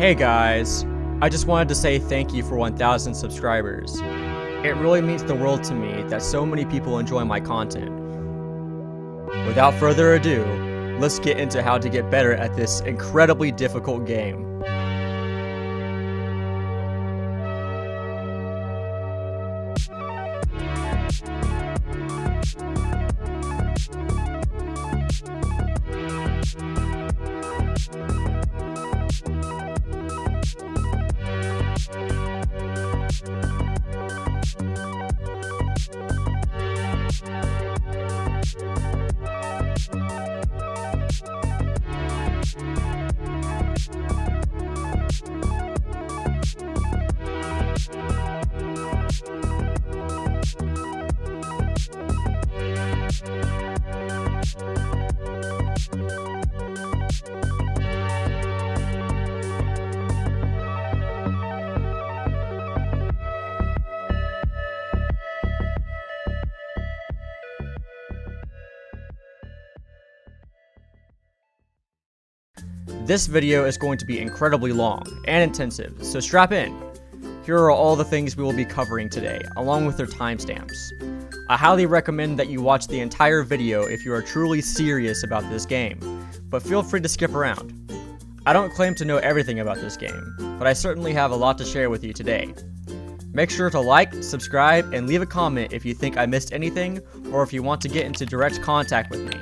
Hey guys, I just wanted to say thank you for 1,000 subscribers. It really means the world to me that so many people enjoy my content. Without further ado, let's get into how to get better at this incredibly difficult game. This video is going to be incredibly long and intensive, so strap in. Here are all the things we will be covering today, along with their timestamps. I highly recommend that you watch the entire video if you are truly serious about this game, but feel free to skip around. I don't claim to know everything about this game, but I certainly have a lot to share with you today. Make sure to like, subscribe, and leave a comment if you think I missed anything, or if you want to get into direct contact with me.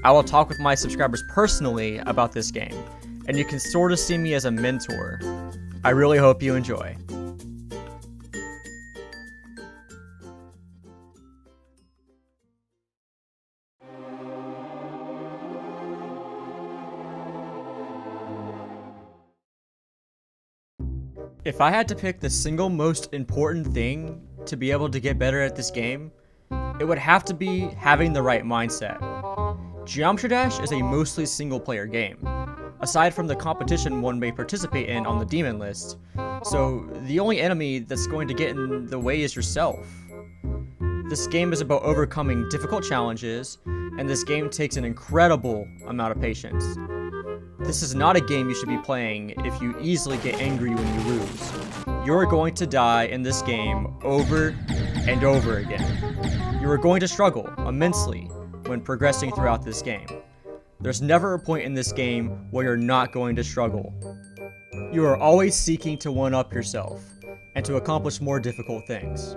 I will talk with my subscribers personally about this game, and you can sort of see me as a mentor. I really hope you enjoy. If I had to pick the single most important thing to be able to get better at this game, it would have to be having the right mindset. Geometry Dash is a mostly single-player game, aside from the competition one may participate in on the demon list, so the only enemy that's going to get in the way is yourself. This game is about overcoming difficult challenges, and this game takes an incredible amount of patience. This is not a game you should be playing if you easily get angry when you lose. You're going to die in this game over and over again. You are going to struggle immensely when progressing throughout this game. There's never a point in this game where you're not going to struggle. You are always seeking to one-up yourself and to accomplish more difficult things.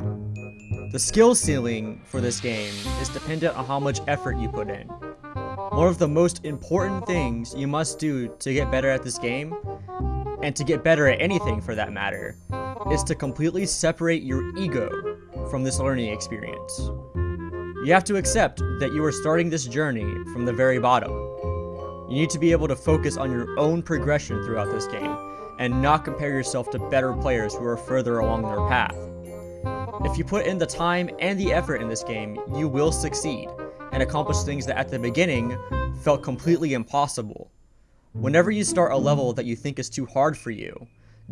The skill ceiling for this game is dependent on how much effort you put in. One of the most important things you must do to get better at this game, and to get better at anything for that matter, is to completely separate your ego from this learning experience. You have to accept that you are starting this journey from the very bottom. You need to be able to focus on your own progression throughout this game, and not compare yourself to better players who are further along their path. If you put in the time and the effort in this game, you will succeed, and accomplish things that at the beginning felt completely impossible. Whenever you start a level that you think is too hard for you,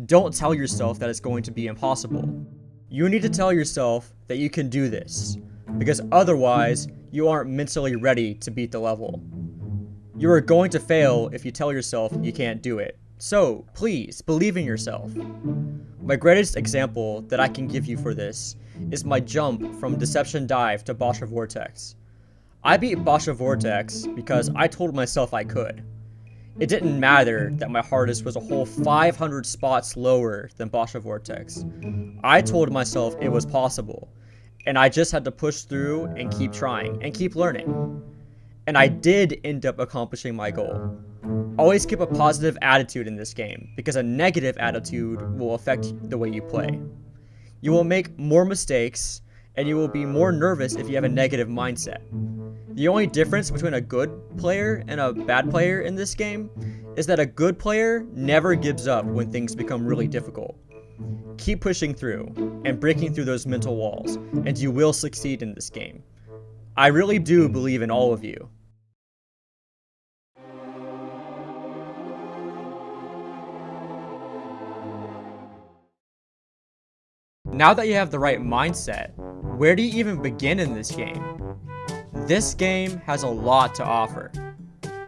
don't tell yourself that it's going to be impossible. You need to tell yourself that you can do this, because otherwise, you aren't mentally ready to beat the level. You are going to fail if you tell yourself you can't do it. So, please, believe in yourself. My greatest example that I can give you for this is my jump from Deception Dive to Boscha Vortex. I beat Boscha Vortex because I told myself I could. It didn't matter that my hardest was a whole 500 spots lower than Boscha Vortex. I told myself it was possible, and I just had to push through and keep trying and keep learning. And I did end up accomplishing my goal. Always keep a positive attitude in this game, because a negative attitude will affect the way you play. You will make more mistakes, and you will be more nervous if you have a negative mindset. The only difference between a good player and a bad player in this game is that a good player never gives up when things become really difficult. Keep pushing through and breaking through those mental walls, and you will succeed in this game. I really do believe in all of you. Now that you have the right mindset, where do you even begin in this game? This game has a lot to offer.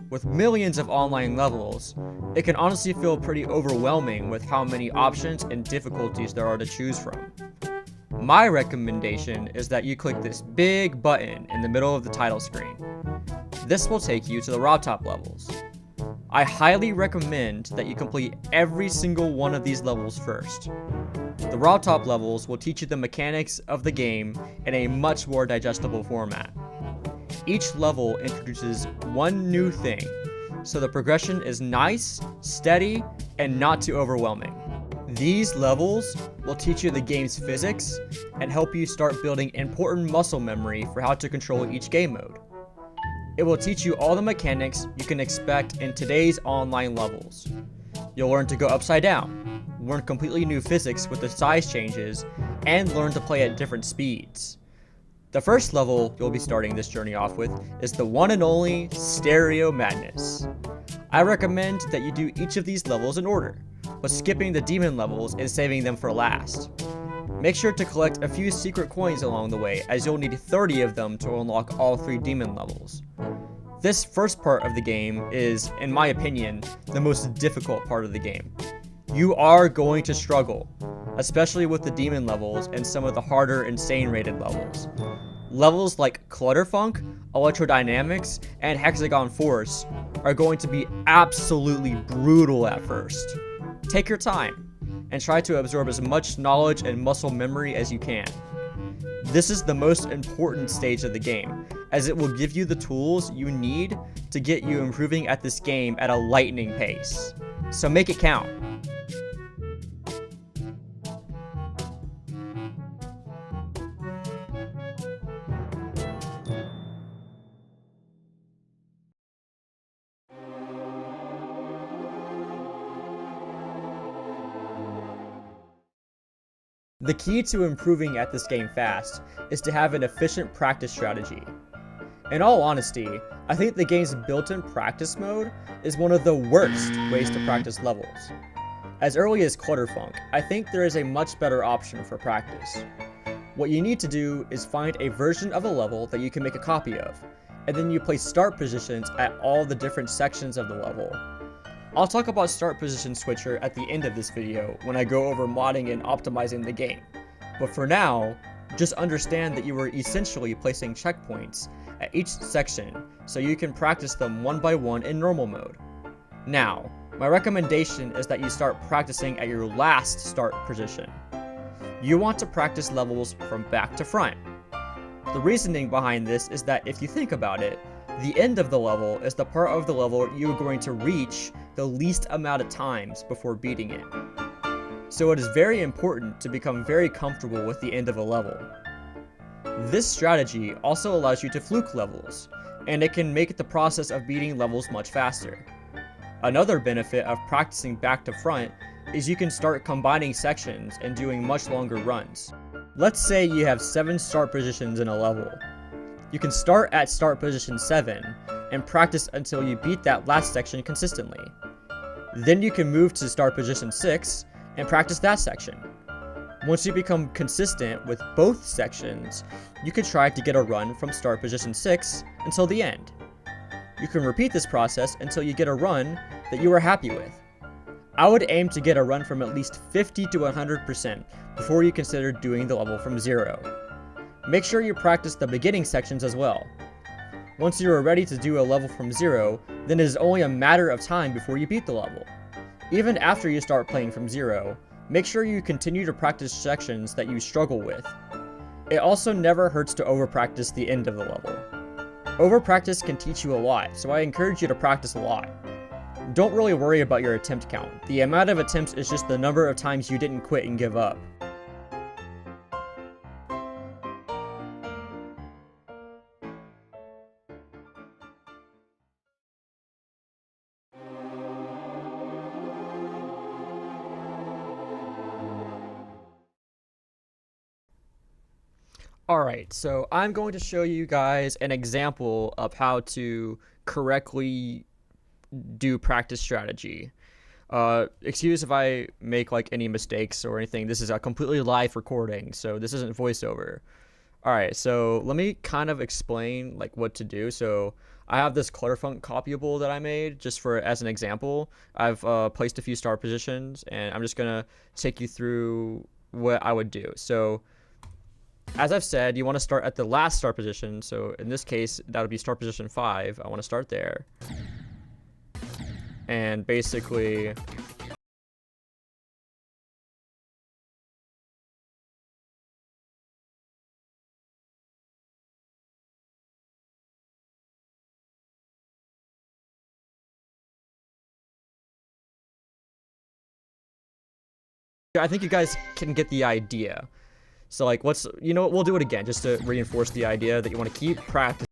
With millions of online levels, it can honestly feel pretty overwhelming with how many options and difficulties there are to choose from. My recommendation is that you click this big button in the middle of the title screen. This will take you to the raw top levels. I highly recommend that you complete every single one of these levels first. The raw top levels will teach you the mechanics of the game in a much more digestible format. Each level introduces one new thing, so the progression is nice, steady, and not too overwhelming. These levels will teach you the game's physics and help you start building important muscle memory for how to control each game mode. It will teach you all the mechanics you can expect in today's online levels. You'll learn to go upside down, learn completely new physics with the size changes, and learn to play at different speeds. The first level you'll be starting this journey off with is the one and only Stereo Madness. I recommend that you do each of these levels in order, but skipping the demon levels and saving them for last. Make sure to collect a few secret coins along the way, as you'll need 30 of them to unlock all 3 demon levels. This first part of the game is, in my opinion, the most difficult part of the game. You are going to struggle, especially with the demon levels and some of the harder insane rated levels. Levels like Clutterfunk, Electrodynamics, and Hexagon Force are going to be absolutely brutal at first. Take your time and try to absorb as much knowledge and muscle memory as you can. This is the most important stage of the game, as it will give you the tools you need to get you improving at this game at a lightning pace. So make it count. The key to improving at this game fast is to have an efficient practice strategy. In all honesty, I think the game's built-in practice mode is one of the worst ways to practice levels. As early as Clutterfunk, I think there is a much better option for practice. What you need to do is find a version of a level that you can make a copy of, and then you place start positions at all the different sections of the level. I'll talk about start position switcher at the end of this video when I go over modding and optimizing the game, but for now, just understand that you are essentially placing checkpoints at each section so you can practice them one by one in normal mode. Now, my recommendation is that you start practicing at your last start position. You want to practice levels from back to front. The reasoning behind this is that if you think about it, the end of the level is the part of the level you're going to reach the least amount of times before beating it. So it is very important to become very comfortable with the end of a level. This strategy also allows you to fluke levels, and it can make the process of beating levels much faster. Another benefit of practicing back to front is you can start combining sections and doing much longer runs. Let's say you have 7 start positions in a level. You can start at start position 7 and practice until you beat that last section consistently. Then you can move to start position 6 and practice that section. Once you become consistent with both sections, you can try to get a run from start position 6 until the end. You can repeat this process until you get a run that you are happy with. I would aim to get a run from at least 50 to 100% before you consider doing the level from 0. Make sure you practice the beginning sections as well. Once you are ready to do a level from 0, then it is only a matter of time before you beat the level. Even after you start playing from 0, make sure you continue to practice sections that you struggle with. It also never hurts to overpractice the end of the level. Overpractice can teach you a lot, so I encourage you to practice a lot. Don't really worry about your attempt count. The amount of attempts is just the number of times you didn't quit and give up. Alright, so I'm going to show you guys an example of how to correctly do practice strategy. Excuse if I make like any mistakes or anything. This is a completely live recording, so this isn't voiceover. Alright, so let me kind of explain like what to do. So I have this Clutterfunk copyable that I made just for as an example. I've placed a few star positions, and I'm just gonna take you through what I would do. So, as I've said, you want to start at the last star position. So in this case, that would be star position 5. I want to start there, and basically. I think you guys can get the idea. So like, we'll do it again just to reinforce the idea that you want to keep practicing.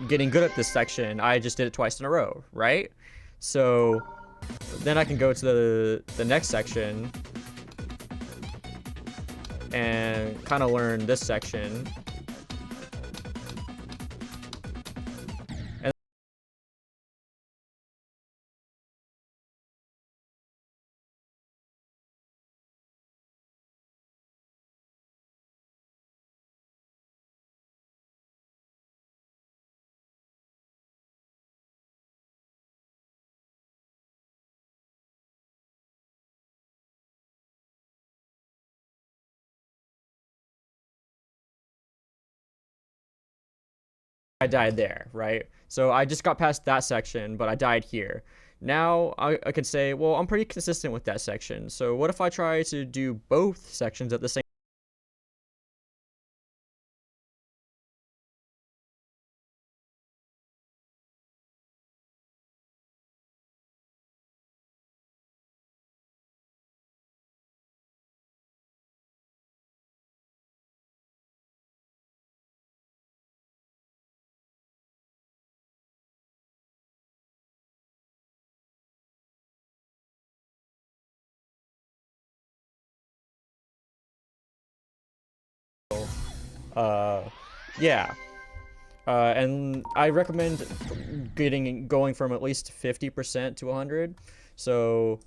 Getting good at this section. I just did it twice in a row, right? So then I can go to the next section and kind of learn this section. And I died there, right? So I just got past that section, but I died here. Now I could say, well, I'm pretty consistent with that section. So what if I try to do both sections at the same? Uh, yeah. And I recommend going from at least 50% to 100. So,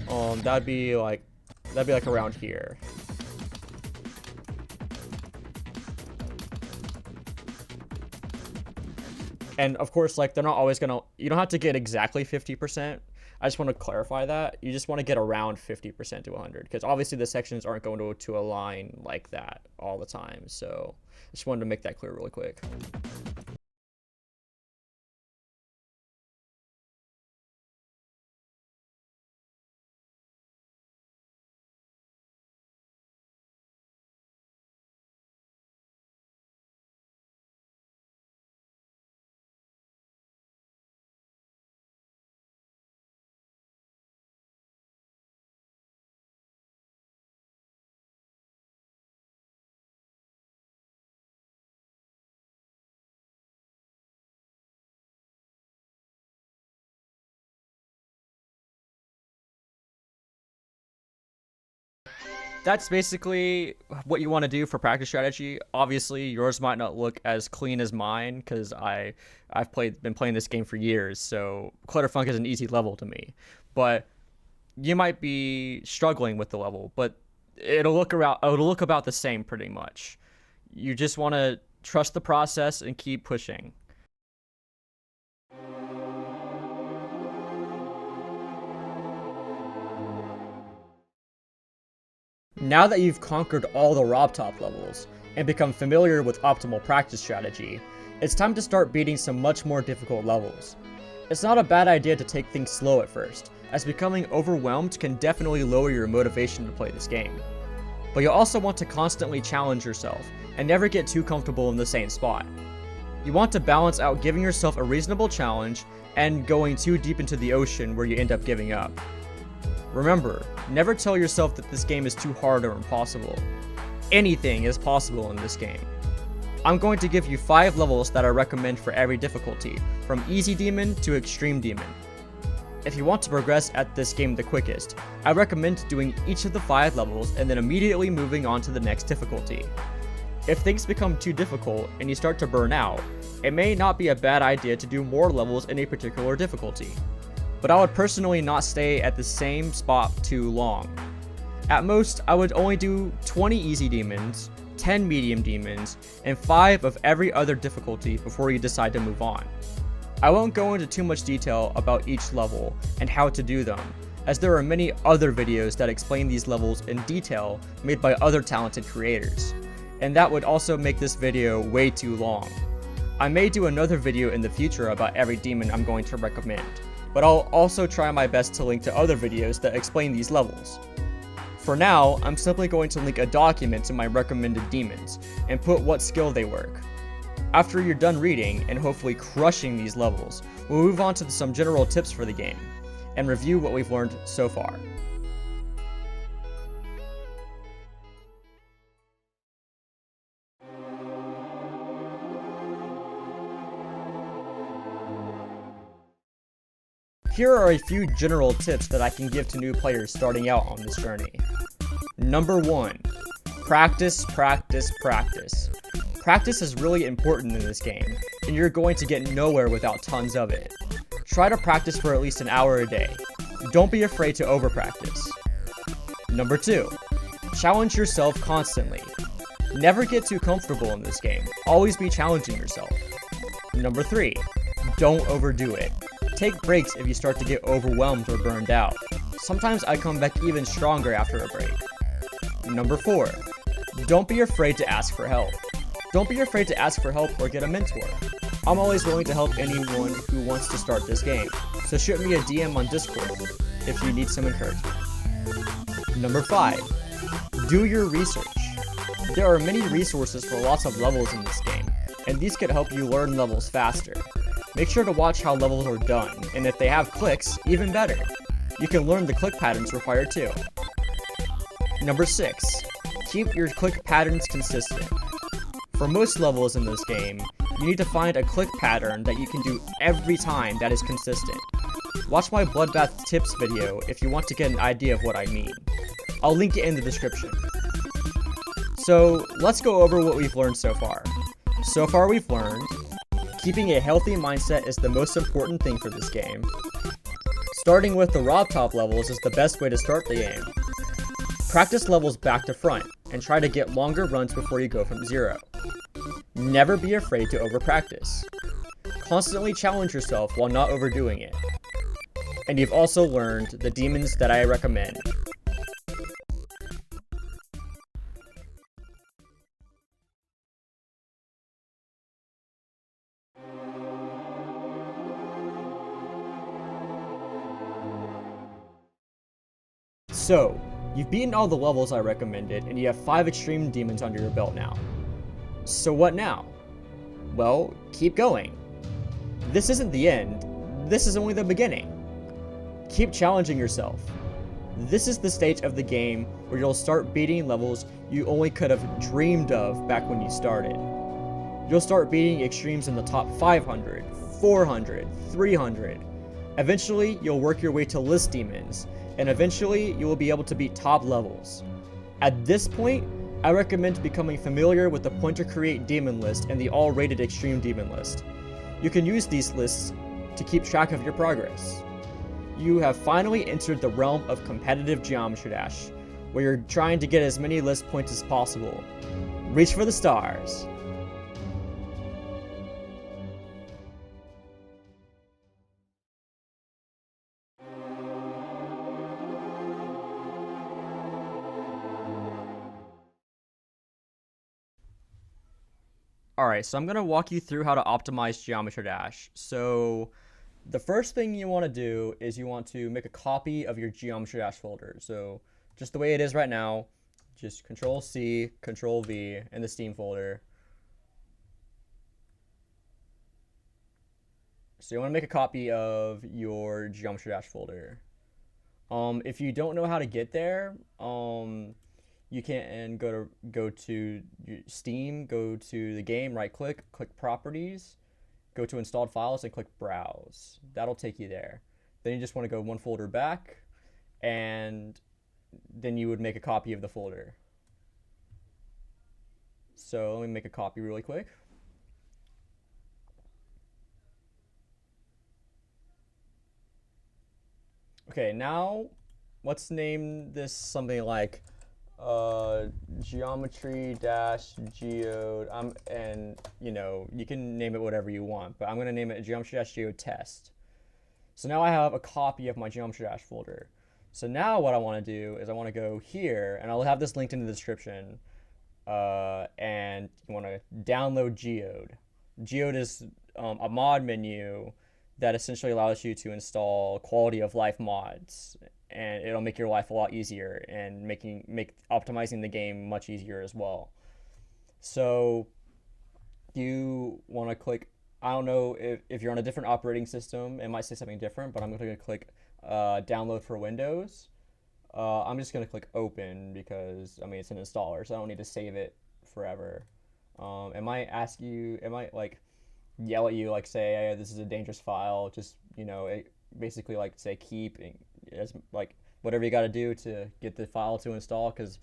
that'd be like around here. And of course, like, they're not always gonna, you don't have to get exactly 50%. I just want to clarify that. You just want to get around 50% to 100, because obviously the sections aren't going to align like that all the time. So I just wanted to make that clear really quick. That's basically what you want to do for practice strategy. Obviously, yours might not look as clean as mine because been playing this game for years, so Clutterfunk is an easy level to me. But you might be struggling with the level, but it'll look about the same pretty much. You just want to trust the process and keep pushing. Now that you've conquered all the Rob Top levels and become familiar with optimal practice strategy, it's time to start beating some much more difficult levels. It's not a bad idea to take things slow at first, as becoming overwhelmed can definitely lower your motivation to play this game. But you'll also want to constantly challenge yourself and never get too comfortable in the same spot. You want to balance out giving yourself a reasonable challenge and going too deep into the ocean where you end up giving up. Remember, never tell yourself that this game is too hard or impossible. Anything is possible in this game. I'm going to give you 5 levels that I recommend for every difficulty, from Easy Demon to Extreme Demon. If you want to progress at this game the quickest, I recommend doing each of the 5 levels and then immediately moving on to the next difficulty. If things become too difficult and you start to burn out, it may not be a bad idea to do more levels in a particular difficulty, but I would personally not stay at the same spot too long. At most, I would only do 20 easy demons, 10 medium demons, and 5 of every other difficulty before you decide to move on. I won't go into too much detail about each level and how to do them, as there are many other videos that explain these levels in detail made by other talented creators, and that would also make this video way too long. I may do another video in the future about every demon I'm going to recommend, but I'll also try my best to link to other videos that explain these levels. For now, I'm simply going to link a document to my recommended demons and put what skill they work. After you're done reading and hopefully crushing these levels, we'll move on to some general tips for the game and review what we've learned so far. Here are a few general tips that I can give to new players starting out on this journey. Number 1. Practice, practice, practice. Practice is really important in this game, and you're going to get nowhere without tons of it. Try to practice for at least an hour a day. Don't be afraid to over-practice. Number 2. Challenge yourself constantly. Never get too comfortable in this game. Always be challenging yourself. Number 3. Don't overdo it. Take breaks if you start to get overwhelmed or burned out. Sometimes I come back even stronger after a break. Number 4. Don't be afraid to ask for help. Don't be afraid to ask for help or get a mentor. I'm always willing to help anyone who wants to start this game, so shoot me a DM on Discord if you need some encouragement. Number 5. Do your research. There are many resources for lots of levels in this game, and these could help you learn levels faster. Make sure to watch how levels are done, and if they have clicks, even better. You can learn the click patterns required too. Number 6. Keep your click patterns consistent. For most levels in this game, you need to find a click pattern that you can do every time that is consistent. Watch my Bloodbath tips video if you want to get an idea of what I mean. I'll link it in the description. So, let's go over what we've learned so far. So far we've learned keeping a healthy mindset is the most important thing for this game. Starting with the raw top levels is the best way to start the game. Practice levels back to front, and try to get longer runs before you go from 0. Never be afraid to over-practice. Constantly challenge yourself while not overdoing it. And you've also learned the demons that I recommend. So, you've beaten all the levels I recommended, and you have 5 extreme demons under your belt now. So what now? Well, keep going. This isn't the end, this is only the beginning. Keep challenging yourself. This is the stage of the game where you'll start beating levels you only could have dreamed of back when you started. You'll start beating extremes in the top 500, 400, 300. Eventually, you'll work your way to list demons, and eventually you will be able to beat top levels. At this point, I recommend becoming familiar with the Point to Create demon list and the all rated extreme demon list. You can use these lists to keep track of your progress. You have finally entered the realm of competitive Geometry Dash, where you're trying to get as many list points as possible. Reach for the stars. Alright, so I'm going to walk you through how to optimize Geometry Dash. So, the first thing you want to do is you want to make a copy of your Geometry Dash folder. So, just the way it is right now, just Control-C, Control-V in the Steam folder. So you want to make a copy of your Geometry Dash folder. If you don't know how to get there, you can go to Steam, go to the game, right click Properties, go to Installed Files and click Browse. That'll take you there. Then you just want to go one folder back, and then you would make a copy of the folder. So let me make a copy really quick. Okay, now let's name this something like geometry dash geode. And you know, you can name it whatever you want, but I'm gonna name it geometry dash geode test. So now I have a copy of my geometry dash folder. So now what I want to do is I want to go here, and I'll have this linked in the description. And you want to download Geode. Geode is a mod menu that essentially allows you to install quality of life mods, and it'll make your life a lot easier and make optimizing the game much easier as well. So you want to click. I don't know if you're on a different operating system, it might say something different, but I'm going to click download for Windows. I'm just going to click open because, I mean, it's an installer, so I don't need to save it forever. It might ask you, it might like yell at you, like say, hey, this is a dangerous file. Just, you know, basically like say keep as like whatever you got to do to get the file to install, because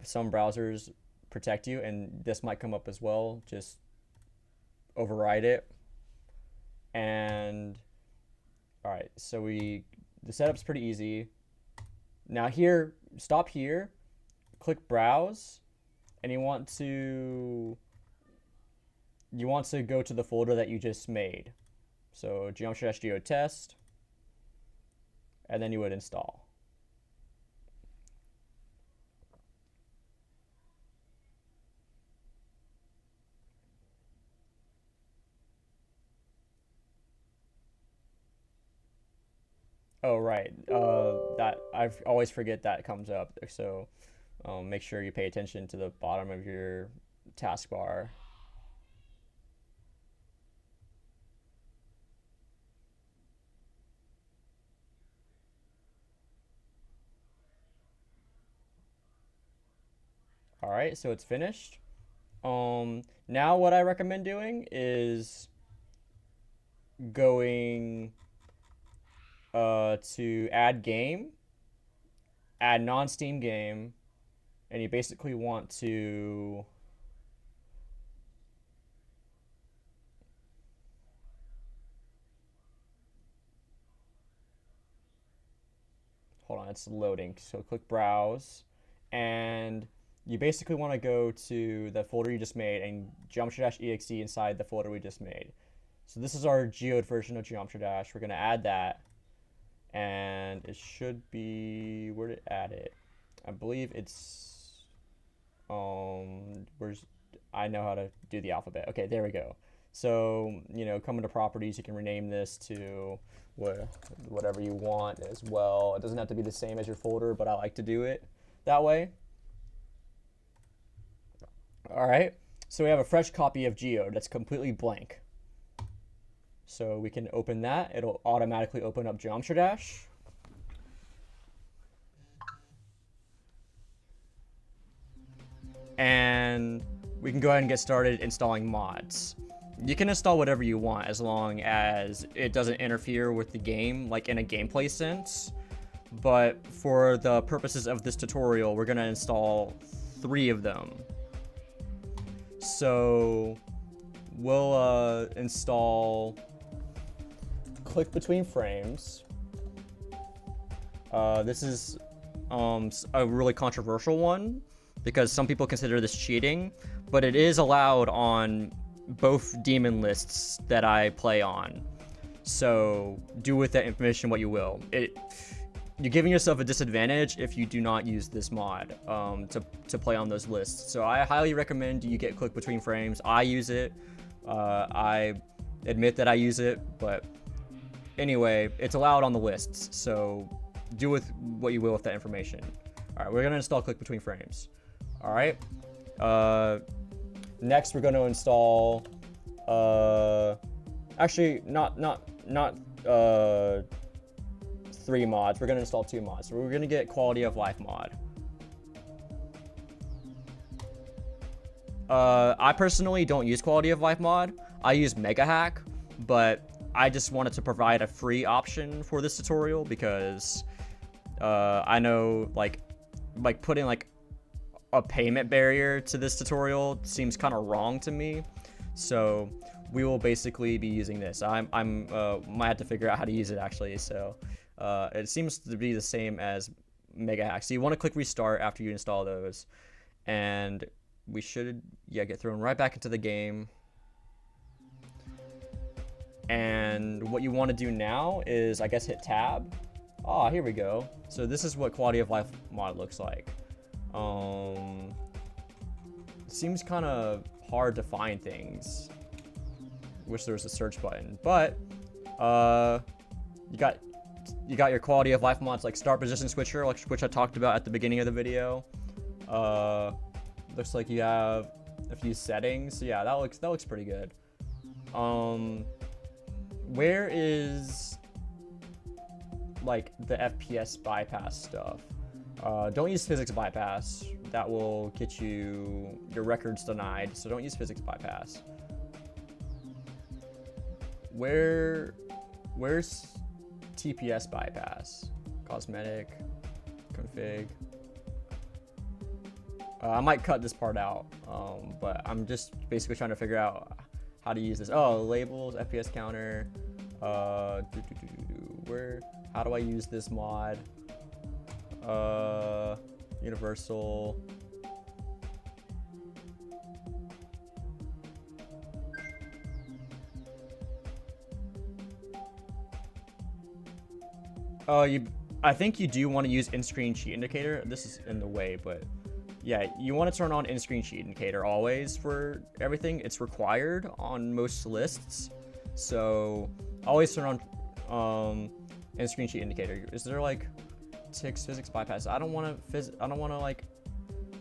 some browsers protect you, and this might come up as well. Just override it. And all right, so the setup's pretty easy. Now here, stop here, click browse, and you want to go to the folder that you just made. So geometry-geode test, and then you would install. Oh, right. That I always forget that comes up. So make sure you pay attention to the bottom of your taskbar. All right, so it's finished. Now what I recommend doing is going to add game, add non-Steam game, and you basically want to hold on, it's loading. So click browse, and you basically want to go to the folder you just made and geometry-exe inside the folder we just made. So this is our geode version of Geometry Dash. We're going to add that, and it should be, where to add it? I believe it's, where's, I know how to do the alphabet. Okay, there we go. So, you know, come into properties, you can rename this to whatever you want as well. It doesn't have to be the same as your folder, but I like to do it that way. All right, so we have a fresh copy of Geode that's completely blank. So we can open that. It'll automatically open up Geometry Dash. And we can go ahead and get started installing mods. You can install whatever you want as long as it doesn't interfere with the game, like in a gameplay sense. But for the purposes of this tutorial, we're gonna install 3 of them. So we'll install click between frames. This is a really controversial one because some people consider this cheating, but it is allowed on both demon lists that I play on. So do with that information what you will. You're giving yourself a disadvantage if you do not use this mod to play on those lists. So I highly recommend you get click between frames. I use it. I admit that I use it, but anyway, it's allowed on the lists. So do with what you will with that information. All right, we're gonna install click between frames. All right. Next, we're gonna install. Actually, not 3 mods. We're gonna install 2 mods. So we're gonna get quality of life mod. I personally don't use quality of life mod. I use Mega Hack, but I just wanted to provide a free option for this tutorial because I know like putting like a payment barrier to this tutorial seems kind of wrong to me. So we will basically be using this. I might have to figure out how to use it actually. So It seems to be the same as Mega Hack. So you want to click restart after you install those, and we should get thrown right back into the game. And what you want to do now is, I guess, hit tab. Ah, here we go. So this is what quality of life mod looks like. It seems kind of hard to find things. Wish there was a search button, but you got your quality of life mods like start position switcher, which I talked about at the beginning of the video. Looks like you have a few settings. So yeah, that looks pretty good. Where is like the FPS bypass stuff? Don't use physics bypass. That will get your records denied. So don't use physics bypass. Where's TPS bypass? Cosmetic, config. I might cut this part out, but I'm just basically trying to figure out how to use this. Oh, labels, FPS counter. How do I use this mod? Universal. I think you do want to use in-screen cheat indicator. This is in the way, but yeah, you want to turn on in-screen cheat indicator always for everything. It's required on most lists, so always turn on in-screen cheat indicator. Is there like ticks physics bypass? I don't want to like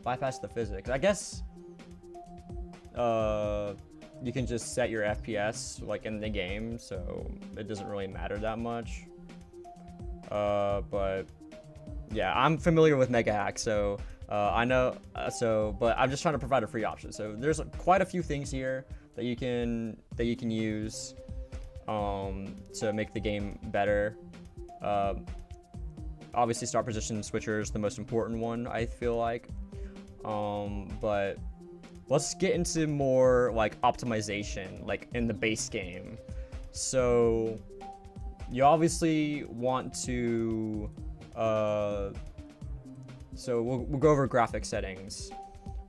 bypass the physics. I guess you can just set your FPS like in the game, so it doesn't really matter that much. But yeah, I'm familiar with Mega Hack, so I know. But I'm just trying to provide a free option. So there's quite a few things here that you can use to make the game better. Obviously, start position switcher is the most important one, I feel like. But let's get into more like optimization, like in the base game. So you obviously want to, so we'll go over graphic settings.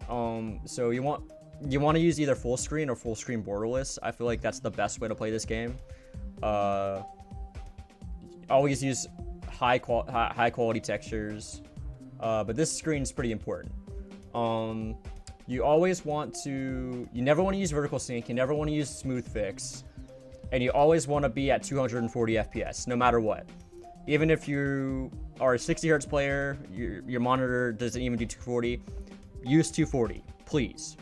So you want to use either full screen or full screen borderless. I feel like that's the best way to play this game. Always use high quality textures, but this screen is pretty important. You never want to use vertical sync. You never want to use smooth fix. And you always want to be at 240 FPS, no matter what. Even if you are a 60 hertz player, your monitor doesn't even do 240, use 240, please.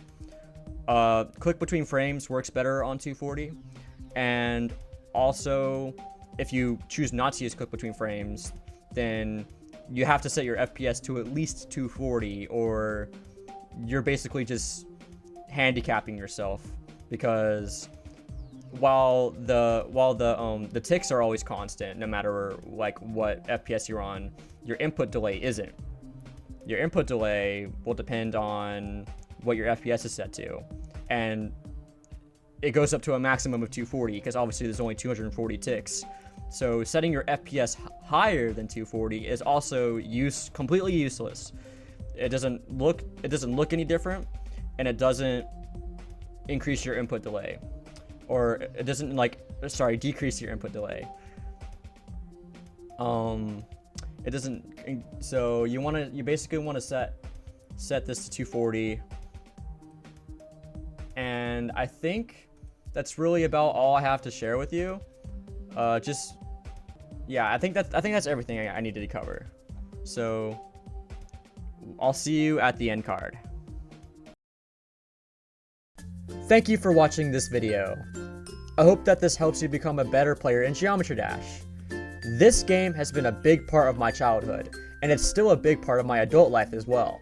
Click between frames works better on 240. And also, if you choose not to use click between frames, then you have to set your FPS to at least 240, or you're basically just handicapping yourself, because while the ticks are always constant, no matter like what FPS you're on, your input delay isn't. Your input delay will depend on what your FPS is set to, and it goes up to a maximum of 240 because obviously there's only 240 ticks. So setting your FPS higher than 240 is also completely useless. It doesn't look any different, and it doesn't increase your input delay. Or it doesn't decrease your input delay. It doesn't. So you basically want to set this to 240. And I think that's really about all I have to share with you. I think that's everything I needed to cover. So I'll see you at the end card. Thank you for watching this video. I hope that this helps you become a better player in Geometry Dash. This game has been a big part of my childhood, and it's still a big part of my adult life as well.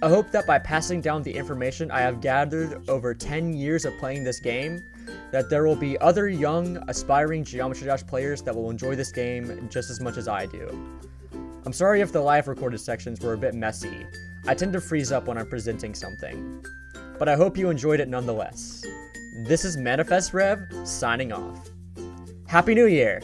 I hope that by passing down the information I have gathered over 10 years of playing this game, that there will be other young, aspiring Geometry Dash players that will enjoy this game just as much as I do. I'm sorry if the live recorded sections were a bit messy. I tend to freeze up when I'm presenting something. But I hope you enjoyed it nonetheless. This is Manifest Rev, signing off. Happy New Year!